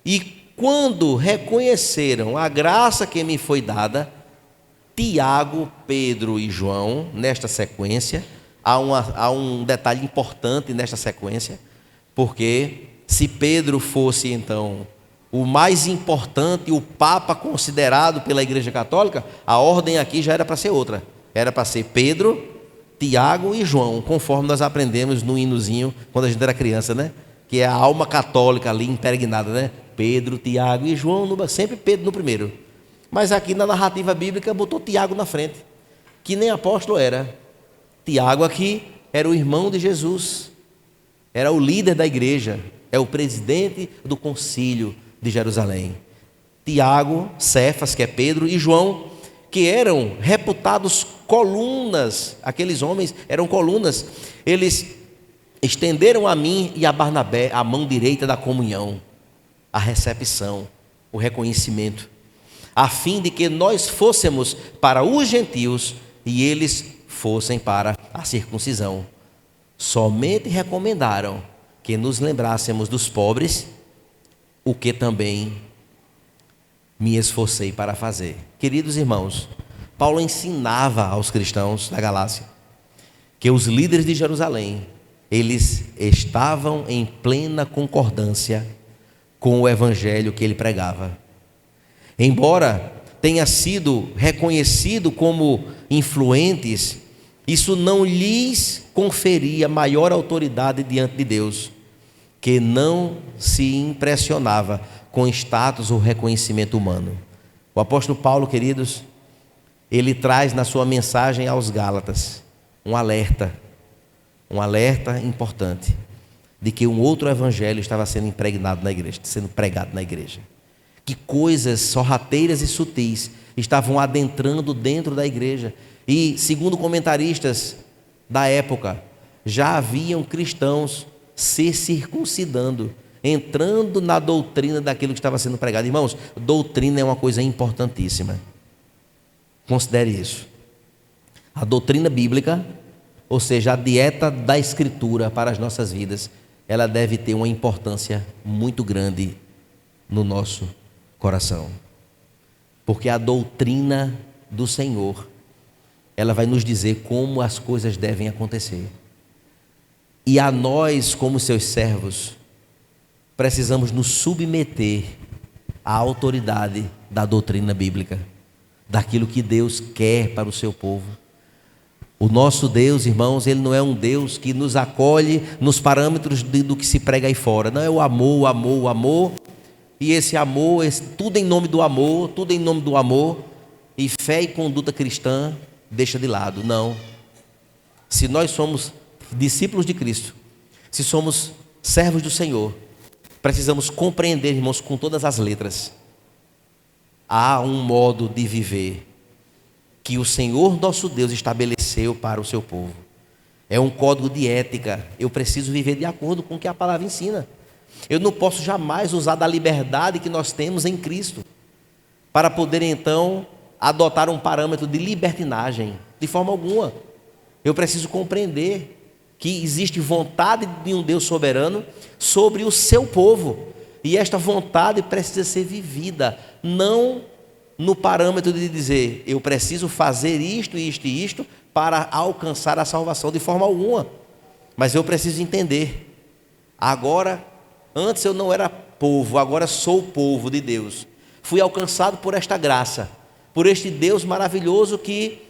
E quando reconheceram a graça que me foi dada, Tiago, Pedro e João, nesta sequência, há um detalhe importante nesta sequência, porque se Pedro fosse então o mais importante, o Papa considerado pela Igreja Católica, a ordem aqui já era para ser outra, era para ser Pedro, Tiago e João, conforme nós aprendemos no hinozinho quando a gente era criança, né? Que é a alma católica ali impregnada, né? Pedro, Tiago e João, sempre Pedro no primeiro. Mas aqui na narrativa bíblica botou Tiago na frente, que nem apóstolo era. Tiago aqui era o irmão de Jesus, era o líder da igreja, é o presidente do concílio de Jerusalém. Tiago, Cefas, que é Pedro, e João, que eram reputados colunas, aqueles homens eram colunas, eles estenderam a mim e a Barnabé a mão direita da comunhão, a recepção, o reconhecimento, a fim de que nós fôssemos para os gentios e eles fossem para a circuncisão. Somente recomendaram que nos lembrássemos dos pobres, o que também me esforcei para fazer. Queridos irmãos, Paulo ensinava aos cristãos da Galácia que os líderes de Jerusalém, eles estavam em plena concordância com o evangelho que ele pregava. Embora tenha sido reconhecido como influentes, isso não lhes conferia maior autoridade diante de Deus, que não se impressionava com status ou reconhecimento humano. O apóstolo Paulo, queridos, ele traz na sua mensagem aos Gálatas um alerta importante de que um outro evangelho estava sendo impregnado na igreja, sendo pregado na igreja. Que coisas sorrateiras e sutis estavam adentrando dentro da igreja. E, segundo comentaristas da época, já haviam cristãos se circuncidando, entrando na doutrina daquilo que estava sendo pregado. Irmãos, doutrina é uma coisa importantíssima. Considere isso. A doutrina bíblica, ou seja, a dieta da Escritura para as nossas vidas, ela deve ter uma importância muito grande no nosso coração. Porque a doutrina do Senhor, ela vai nos dizer como as coisas devem acontecer. E a nós, como seus servos, precisamos nos submeter à autoridade da doutrina bíblica, daquilo que Deus quer para o seu povo. O nosso Deus, irmãos, ele não é um Deus que nos acolhe nos parâmetros do que se prega aí fora. Não é o amor, o amor, o amor. E esse amor, tudo em nome do amor, tudo em nome do amor. E fé e conduta cristã deixa de lado. Não. Se nós somos discípulos de Cristo, se somos servos do Senhor, precisamos compreender, irmãos, com todas as letras. Há um modo de viver que o Senhor nosso Deus estabeleceu para o seu povo. É um código de ética. Eu preciso viver de acordo com o que a palavra ensina. Eu não posso jamais usar da liberdade que nós temos em Cristo para poder então adotar um parâmetro de libertinagem, de forma alguma. Eu preciso compreender que existe vontade de um Deus soberano sobre o seu povo, e esta vontade precisa ser vivida, não no parâmetro de dizer, eu preciso fazer isto, isto e isto para alcançar a salvação, de forma alguma. Mas eu preciso entender, agora, antes eu não era povo, agora sou povo de Deus. Fui alcançado por esta graça, por este Deus maravilhoso que,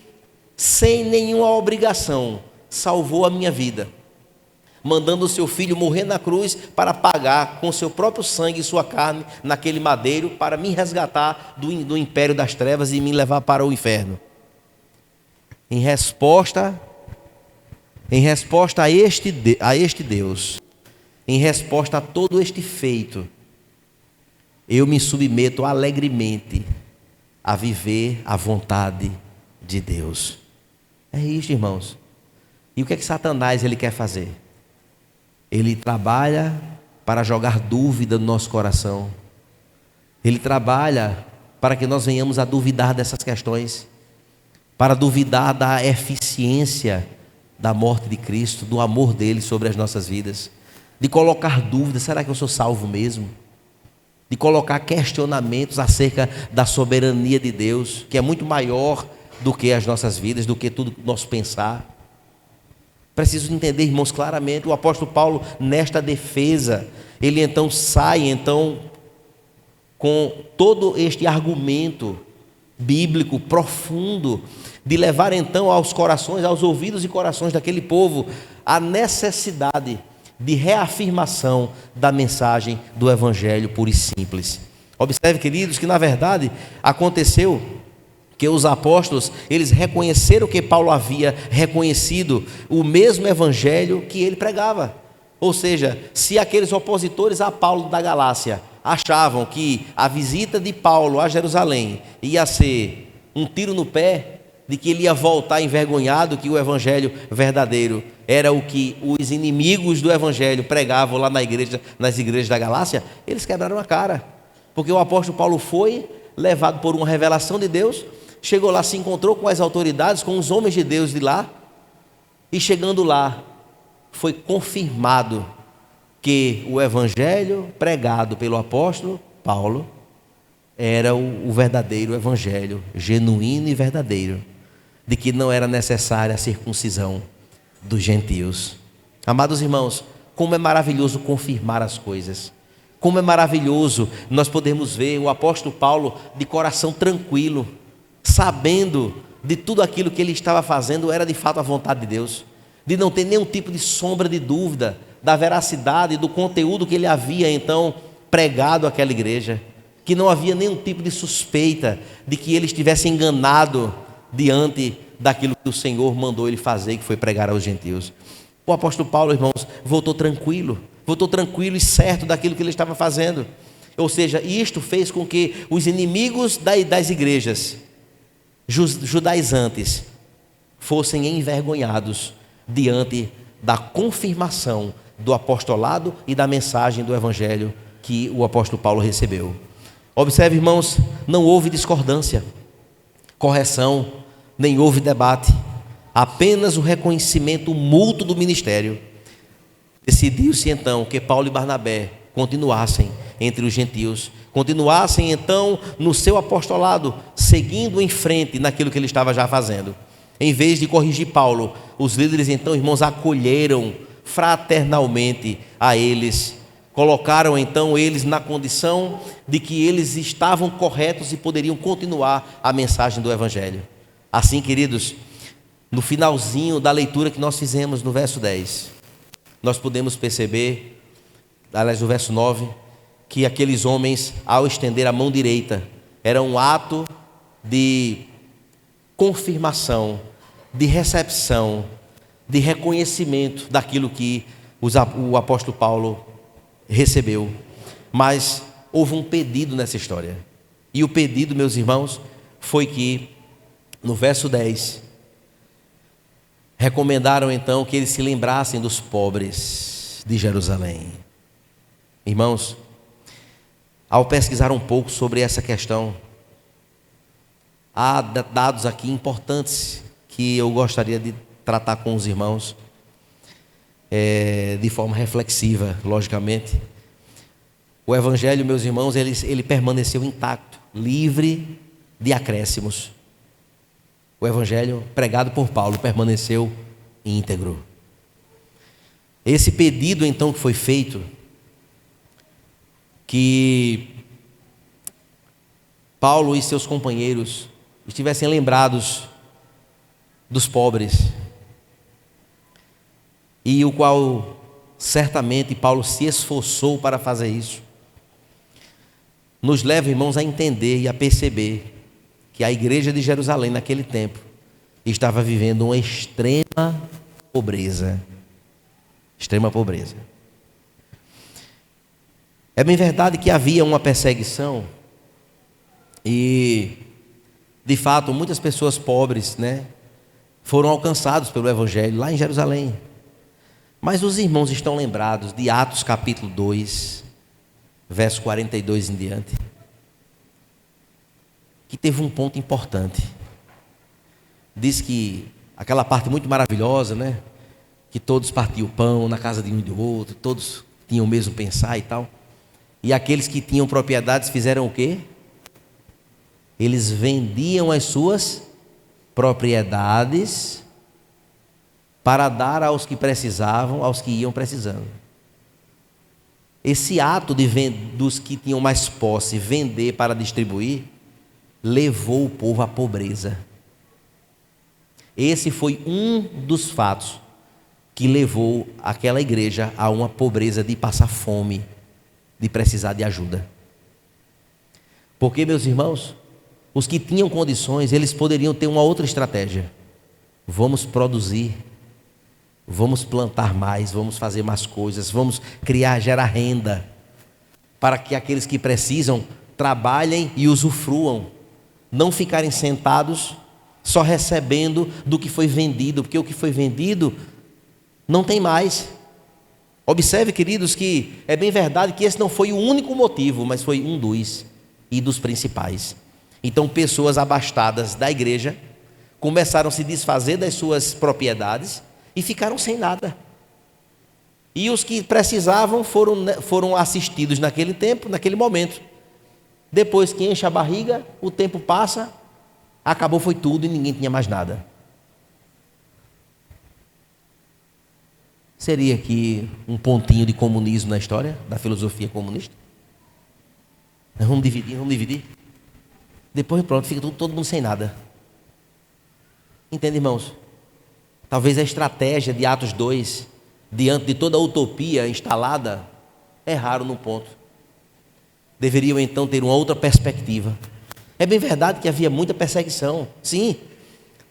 sem nenhuma obrigação, salvou a minha vida, mandando o seu filho morrer na cruz para pagar com seu próprio sangue e sua carne naquele madeiro, para me resgatar do império das trevas e me levar para o inferno. Em resposta a este Deus, em resposta a todo este feito, eu me submeto alegremente a viver a vontade de Deus. É isso, irmãos. E o que é que Satanás ele quer fazer? Ele trabalha para jogar dúvida no nosso coração. Ele trabalha para que nós venhamos a duvidar dessas questões, para duvidar da eficiência da morte de Cristo, do amor dele sobre as nossas vidas, de colocar dúvidas, será que eu sou salvo mesmo? De colocar questionamentos acerca da soberania de Deus, que é muito maior do que as nossas vidas, do que tudo nosso pensar. Preciso entender, irmãos, claramente. O apóstolo Paulo, nesta defesa, ele então sai com todo este argumento bíblico profundo, de levar então aos corações, aos ouvidos e corações daquele povo, a necessidade de reafirmação da mensagem do evangelho puro e simples. Observe, queridos, que na verdade aconteceu que os apóstolos, eles reconheceram que Paulo havia reconhecido o mesmo evangelho que ele pregava. Ou seja, se aqueles opositores a Paulo da Galácia achavam que a visita de Paulo a Jerusalém ia ser um tiro no pé, de que ele ia voltar envergonhado, que o evangelho verdadeiro era o que os inimigos do evangelho pregavam lá nas igrejas da Galácia, eles quebraram a cara, porque o apóstolo Paulo foi levado por uma revelação de Deus, chegou lá, se encontrou com as autoridades, com os homens de Deus de lá, e chegando lá, foi confirmado que o evangelho pregado pelo apóstolo Paulo era o verdadeiro evangelho, genuíno e verdadeiro, de que não era necessária a circuncisão dos gentios. Amados irmãos, como é maravilhoso confirmar as coisas, como é maravilhoso nós podemos ver o apóstolo Paulo de coração tranquilo, sabendo de tudo aquilo que ele estava fazendo era de fato a vontade de Deus, de não ter nenhum tipo de sombra de dúvida da veracidade do conteúdo que ele havia então pregado àquela igreja, que não havia nenhum tipo de suspeita de que ele estivesse enganado diante daquilo que o Senhor mandou ele fazer, que foi pregar aos gentios. O apóstolo Paulo, irmãos, voltou tranquilo e certo daquilo que ele estava fazendo. Ou seja, isto fez com que os inimigos das igrejas judaizantes fossem envergonhados diante da confirmação do apostolado e da mensagem do evangelho que o apóstolo Paulo recebeu. Observe, irmãos, não houve discordância, correção, nem houve debate, apenas o reconhecimento mútuo do ministério. Decidiu-se então que Paulo e Barnabé continuassem entre os gentios, continuassem então no seu apostolado, seguindo em frente naquilo que ele estava já fazendo. Em vez de corrigir Paulo, os líderes então, irmãos, acolheram fraternalmente a eles, colocaram então eles na condição de que eles estavam corretos e poderiam continuar a mensagem do evangelho. Assim, queridos, no finalzinho da leitura que nós fizemos no verso 10, nós podemos perceber, aliás, no verso 9, que aqueles homens, ao estender a mão direita, era um ato de confirmação, de recepção, de reconhecimento daquilo que o apóstolo Paulo recebeu. Mas houve um pedido nessa história, e o pedido, meus irmãos, foi que no verso 10 recomendaram então que eles se lembrassem dos pobres de Jerusalém. Irmãos, ao pesquisar um pouco sobre essa questão, há dados aqui importantes que eu gostaria de tratar com os irmãos de forma reflexiva, logicamente. O evangelho, meus irmãos, ele permaneceu intacto, livre de acréscimos. O evangelho pregado por Paulo permaneceu íntegro. Esse pedido então que foi feito, que Paulo e seus companheiros estivessem lembrados dos pobres, e o qual certamente Paulo se esforçou para fazer isso, nos leva, irmãos, a entender e a perceber que a igreja de Jerusalém naquele tempo estava vivendo uma extrema pobreza. Extrema pobreza. É bem verdade que havia uma perseguição e, de fato, muitas pessoas pobres, foram alcançados pelo evangelho lá em Jerusalém. Mas os irmãos estão lembrados de Atos capítulo 2, verso 42 em diante, que teve um ponto importante. Diz que aquela parte muito maravilhosa, que todos partiam o pão na casa de um e do outro, todos tinham o mesmo pensar e tal. E aqueles que tinham propriedades fizeram o quê? Eles vendiam as suas propriedades para dar aos que precisavam, aos que iam precisando. Esse ato dos que tinham mais posse vender para distribuir levou o povo à pobreza. Esse foi um dos fatos que levou aquela igreja a uma pobreza de passar fome, de precisar de ajuda. Porque, meus irmãos, os que tinham condições, eles poderiam ter uma outra estratégia. Vamos produzir, vamos plantar mais, vamos fazer mais coisas, vamos gerar renda, para que aqueles que precisam trabalhem e usufruam, não ficarem sentados só recebendo do que foi vendido, porque o que foi vendido não tem mais. Observe, queridos, que é bem verdade que esse não foi o único motivo, mas foi um dos principais. Então, pessoas abastadas da igreja começaram a se desfazer das suas propriedades e ficaram sem nada. E os que precisavam foram assistidos naquele tempo, naquele momento. Depois que enche a barriga, o tempo passa, acabou, foi tudo e ninguém tinha mais nada. Seria aqui um pontinho de comunismo na história, da filosofia comunista? Vamos dividir. Depois pronto, fica todo mundo sem nada. Entende, irmãos? Talvez a estratégia de Atos 2, diante de toda a utopia instalada, erraram no ponto. Deveriam então ter uma outra perspectiva. É bem verdade que havia muita perseguição. Sim,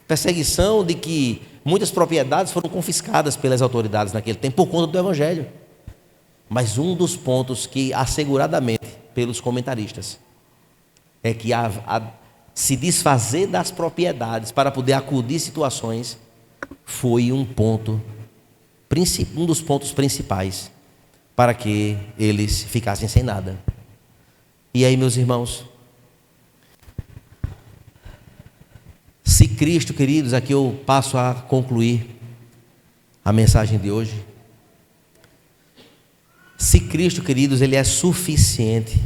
perseguição de que muitas propriedades foram confiscadas pelas autoridades naquele tempo por conta do Evangelho. Mas um dos pontos que, asseguradamente, pelos comentaristas, é que se desfazer das propriedades para poder acudir situações foi um dos pontos principais para que eles ficassem sem nada. E aí, meus irmãos, se Cristo, queridos, aqui eu passo a concluir a mensagem de hoje. Se Cristo, queridos, Ele é suficiente,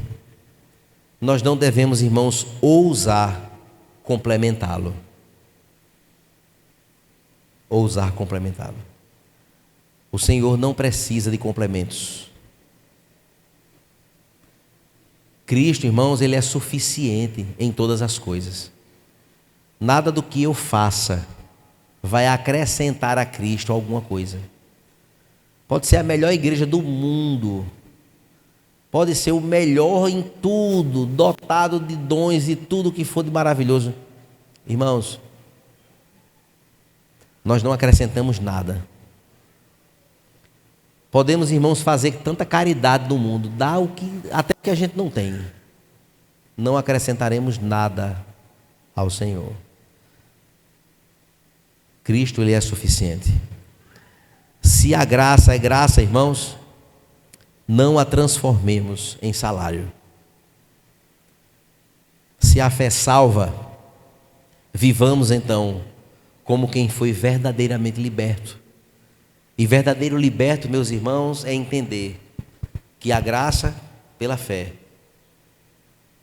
nós não devemos, irmãos, ousar complementá-lo. Ousar complementá-lo. O Senhor não precisa de complementos. Cristo, irmãos, Ele é suficiente em todas as coisas. Nada do que eu faça vai acrescentar a Cristo alguma coisa. Pode ser a melhor igreja do mundo, pode ser o melhor em tudo, dotado de dons e tudo que for de maravilhoso. Irmãos, nós não acrescentamos nada. Podemos, irmãos, fazer tanta caridade no mundo, dar até o que a gente não tem. Não acrescentaremos nada ao Senhor. Cristo, Ele é suficiente. Se a graça é graça, irmãos, não a transformemos em salário. Se a fé salva, vivamos então como quem foi verdadeiramente liberto. E verdadeiro liberto, meus irmãos, é entender que a graça pela fé,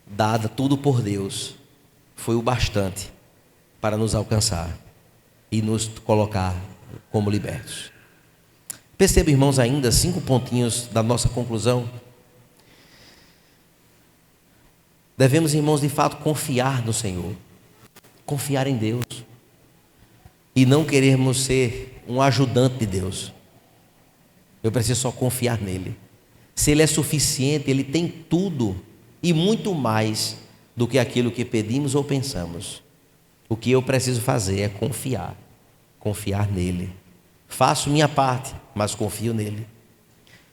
dada tudo por Deus, foi o bastante para nos alcançar e nos colocar como libertos. Perceba, irmãos, ainda 5 pontinhos da nossa conclusão. Devemos, irmãos, de fato confiar no Senhor, confiar em Deus e não querermos ser um ajudante de Deus. Eu preciso só confiar nele. Se Ele é suficiente, Ele tem tudo e muito mais do que aquilo que pedimos ou pensamos. O que eu preciso fazer é confiar nele. Faço minha parte, mas confio nele.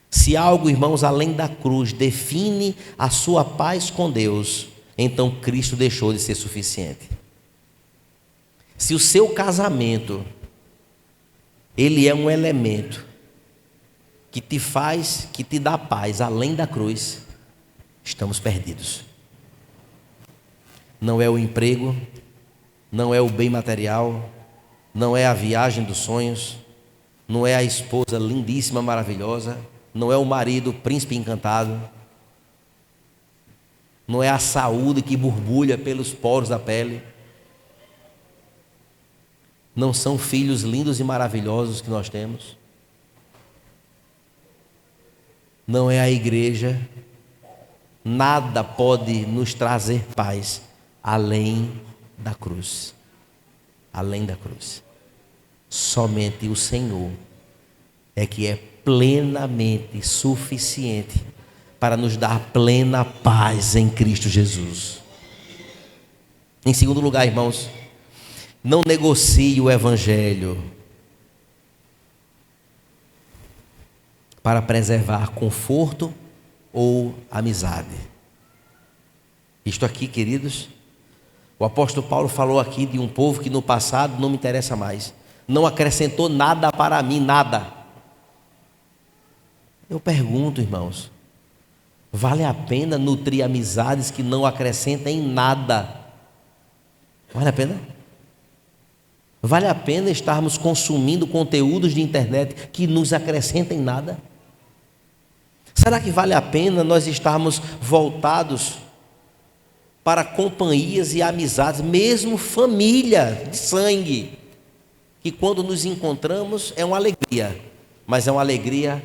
Se algo, irmãos, além da cruz define a sua paz com Deus, então Cristo deixou de ser suficiente. Se o seu casamento, ele é um elemento que te dá paz além da cruz, estamos perdidos. Não é o emprego, não é o bem material, não é a viagem dos sonhos, não é a esposa lindíssima, maravilhosa, não é o marido príncipe encantado, não é a saúde que borbulha pelos poros da pele, não são filhos lindos e maravilhosos que nós temos, não é a igreja. Nada pode nos trazer paz além da cruz. Além da cruz. Somente o Senhor é que é plenamente suficiente para nos dar plena paz em Cristo Jesus. Em segundo lugar, irmãos, não negocie o Evangelho para preservar conforto ou amizade. Isto aqui, queridos, o apóstolo Paulo falou aqui de um povo que no passado não me interessa mais, não acrescentou nada para mim, nada. Eu pergunto, irmãos, vale a pena nutrir amizades que não acrescentem nada Vale a pena? Vale a pena estarmos consumindo conteúdos de internet que nos acrescentem nada? Será que vale a pena nós estarmos voltados para companhias e amizades, mesmo família de sangue, que quando nos encontramos é uma alegria, mas é uma alegria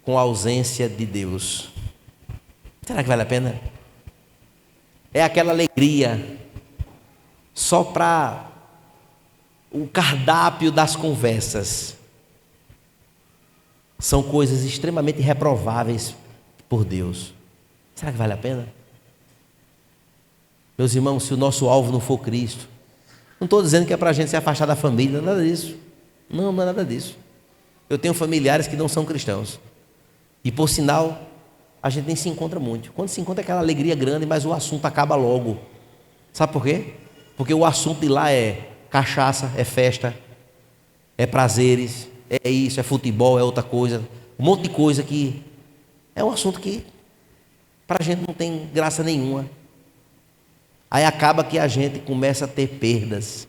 com a ausência de Deus? Será que vale a pena? É aquela alegria só para o cardápio das conversas. São coisas extremamente reprováveis por Deus. Será que vale a pena? Meus irmãos, se o nosso alvo não for Cristo, não estou dizendo que é para a gente se afastar da família, não é nada disso. Não, não é nada disso. Eu tenho familiares que não são cristãos. E por sinal, a gente nem se encontra muito. Quando se encontra é aquela alegria grande, mas o assunto acaba logo. Sabe por quê? Porque o assunto de lá é cachaça, é festa, é prazeres, é isso, é futebol, é outra coisa. Um monte de coisa que é um assunto que para a gente não tem graça nenhuma. Aí acaba que a gente começa a ter perdas.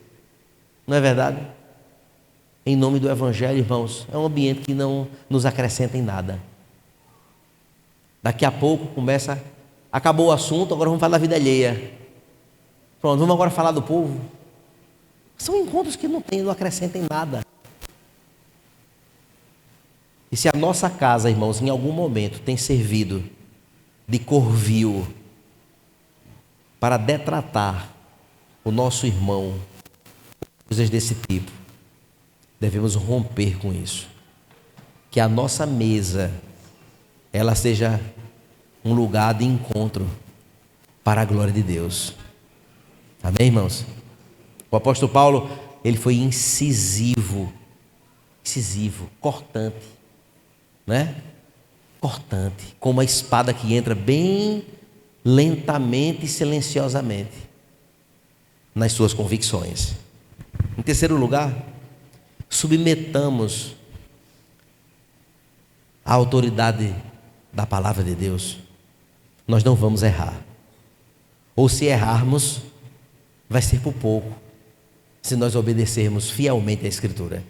Não é verdade? Em nome do Evangelho, irmãos, é um ambiente que não nos acrescenta em nada. Daqui a pouco começa, acabou o assunto, agora vamos falar da vida alheia. Pronto, vamos agora falar do povo. São encontros que não acrescentam em nada. E se a nossa casa, irmãos, em algum momento tem servido de corvil para detratar o nosso irmão, coisas desse tipo, devemos romper com isso. Que a nossa mesa, ela seja um lugar de encontro para a glória de Deus. Amém, irmãos? O apóstolo Paulo, ele foi incisivo, cortante, né? Cortante, como a espada que entra bem lentamente e silenciosamente nas suas convicções. Em terceiro lugar, submetamos a autoridade da palavra de Deus. Nós não vamos errar. Ou se errarmos, vai ser por pouco, se nós obedecermos fielmente à Escritura.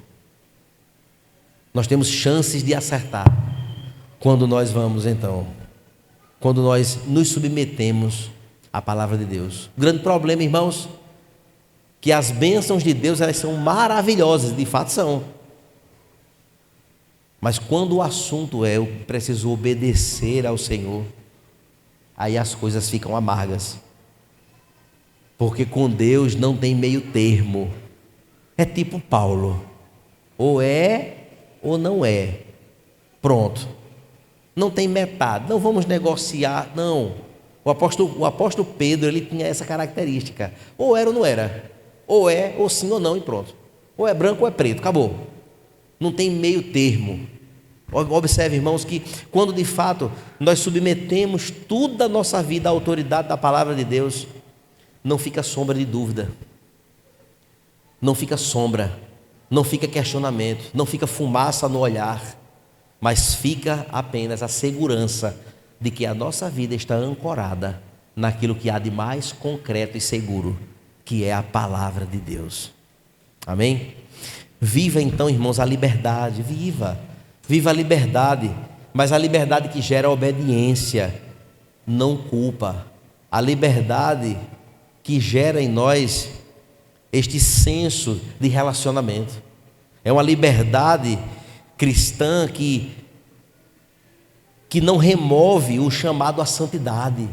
Nós temos chances de acertar quando nós vamos, então, quando nós nos submetemos à palavra de Deus. O grande problema, irmãos, que as bênçãos de Deus, elas são maravilhosas, de fato são. Mas quando o assunto é eu preciso obedecer ao Senhor, aí as coisas ficam amargas. Porque com Deus não tem meio termo. É tipo Paulo, ou é ou não é. Pronto. Não tem metade, não vamos negociar, não. O apóstolo Pedro, ele tinha essa característica. Ou era ou não era. Ou é, ou sim ou não, e pronto. Ou é branco ou é preto, acabou. Não tem meio termo. Observe, irmãos, que quando de fato nós submetemos toda a nossa vida à autoridade da palavra de Deus, não fica sombra de dúvida, não fica sombra, não fica questionamento, não fica fumaça no olhar, mas fica apenas a segurança de que a nossa vida está ancorada naquilo que há de mais concreto e seguro, que é a palavra de Deus. Amém? Viva então, irmãos, a liberdade, viva a liberdade, mas a liberdade que gera obediência, não culpa, a liberdade que gera em nós este senso de relacionamento. É uma liberdade cristã que não remove o chamado à santidade.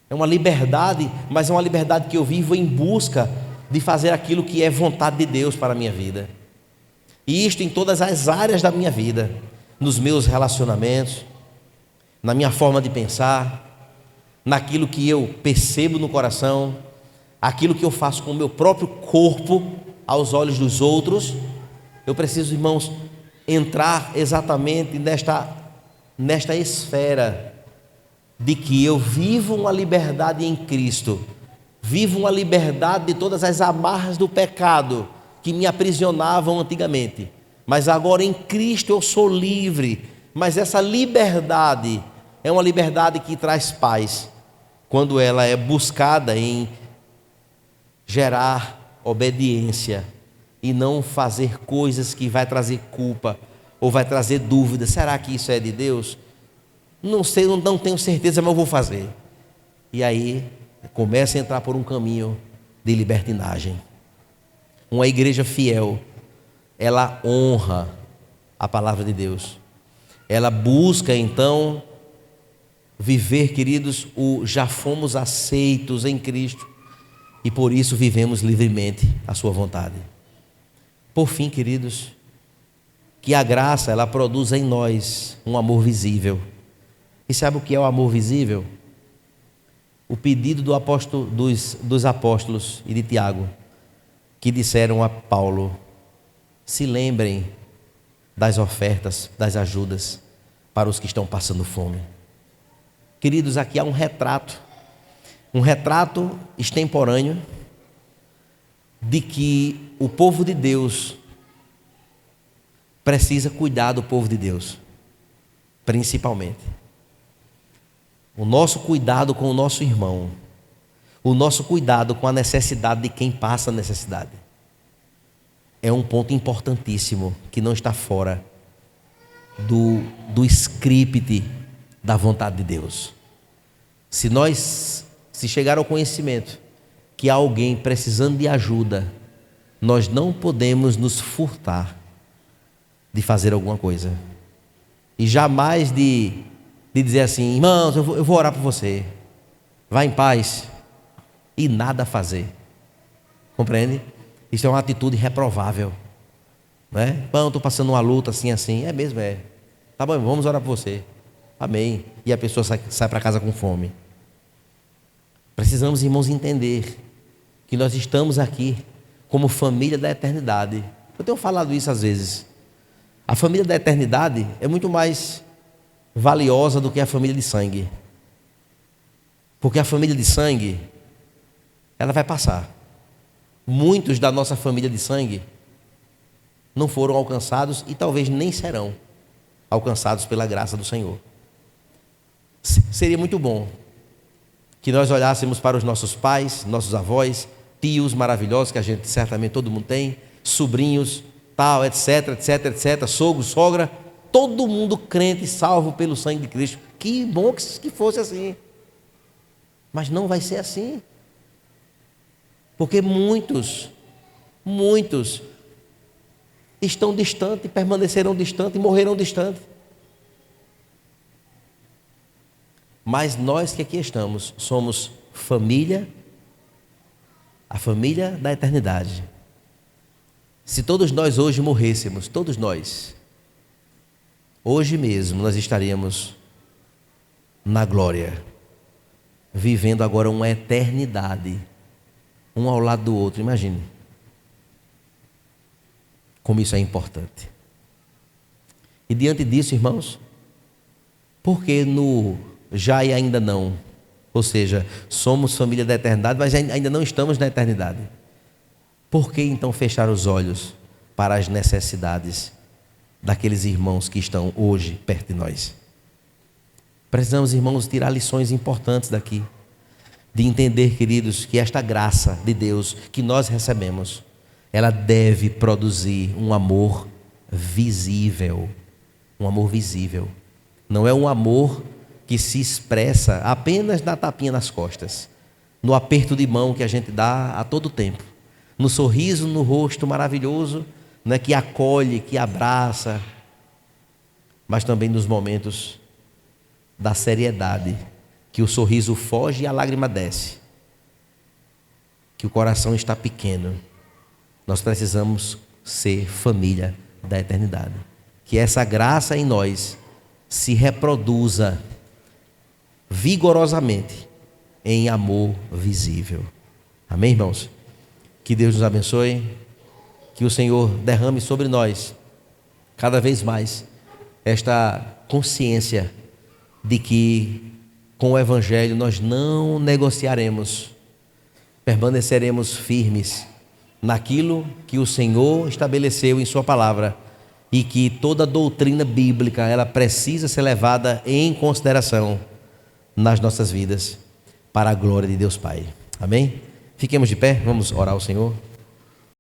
É uma liberdade, mas é uma liberdade que eu vivo em busca de fazer aquilo que é vontade de Deus para a minha vida. E isto em todas as áreas da minha vida, nos meus relacionamentos, na minha forma de pensar, naquilo que eu percebo no coração, aquilo que eu faço com o meu próprio corpo aos olhos dos outros. Eu preciso, irmãos, entrar exatamente nesta esfera de que eu vivo uma liberdade em Cristo, vivo uma liberdade de todas as amarras do pecado que me aprisionavam antigamente, mas agora em Cristo eu sou livre. Mas essa liberdade é uma liberdade que traz paz, quando ela é buscada em gerar obediência e não fazer coisas que vai trazer culpa ou vai trazer dúvida. Será que isso é de Deus? Não sei, não tenho certeza, mas eu vou fazer. E aí começa a entrar por um caminho de libertinagem. Uma igreja fiel, ela honra a palavra de Deus. Ela busca então viver, queridos, o já fomos aceitos em Cristo e por isso vivemos livremente a sua vontade. Por fim, queridos, que a graça ela produz em nós um amor visível. E sabe o que é o amor visível? O pedido dos apóstolos e de Tiago, que disseram a Paulo: se lembrem das ofertas, das ajudas para os que estão passando fome. Queridos, aqui há um retrato extemporâneo de que o povo de Deus precisa cuidar do povo de Deus, principalmente. O nosso cuidado com o nosso irmão, o nosso cuidado com a necessidade de quem passa necessidade, é um ponto importantíssimo que não está fora do script da vontade de Deus. Se chegar ao conhecimento que há alguém precisando de ajuda, nós não podemos nos furtar de fazer alguma coisa. E jamais de dizer assim: irmãos, eu vou orar por você, vá em paz, e nada fazer. Compreende? Isso é uma atitude reprovável, não é? Pão, estou passando uma luta assim, é mesmo, é. Tá bom, vamos orar por você, amém. E a pessoa sai para casa com fome. Precisamos, irmãos, entender que nós estamos aqui como família da eternidade. Eu tenho falado isso às vezes. A família da eternidade é muito mais valiosa do que a família de sangue, porque a família de sangue ela vai passar. Muitos da nossa família de sangue não foram alcançados e talvez nem serão alcançados pela graça do Senhor. Seria muito bom que nós olhássemos para os nossos pais, nossos avós, tios maravilhosos que a gente certamente todo mundo tem, sobrinhos, tal, etc, etc, etc, sogro, sogra, todo mundo crente, salvo pelo sangue de Cristo. Que bom que fosse assim. Mas não vai ser assim. Porque muitos estão distantes, permanecerão distantes e morrerão distantes. Mas nós que aqui estamos, somos família, a família da eternidade. Se todos nós hoje morrêssemos, todos nós, hoje mesmo nós estaríamos na glória, vivendo agora uma eternidade, um ao lado do outro. Imagine como isso é importante. E diante disso, irmãos, por que no já e ainda não? Ou seja, somos família da eternidade, mas ainda não estamos na eternidade. Por que então fechar os olhos para as necessidades daqueles irmãos que estão hoje perto de nós? Precisamos, irmãos, tirar lições importantes daqui, de entender, queridos, que esta graça de Deus que nós recebemos, ela deve produzir um amor visível. Um amor visível. Não é um amor que se expressa apenas na tapinha nas costas, no aperto de mão que a gente dá a todo tempo, no sorriso no rosto maravilhoso, né, que acolhe, que abraça, mas também nos momentos da seriedade, que o sorriso foge e a lágrima desce, que o coração está pequeno. Nós precisamos ser família da eternidade, que essa graça em nós se reproduza vigorosamente em amor visível. Amém, irmãos? Que Deus nos abençoe, que o Senhor derrame sobre nós cada vez mais esta consciência de que com o Evangelho nós não negociaremos, permaneceremos firmes naquilo que o Senhor estabeleceu em sua palavra, e que toda doutrina bíblica ela precisa ser levada em consideração nas nossas vidas, para a glória de Deus Pai. Amém? Fiquemos de pé, vamos orar ao Senhor.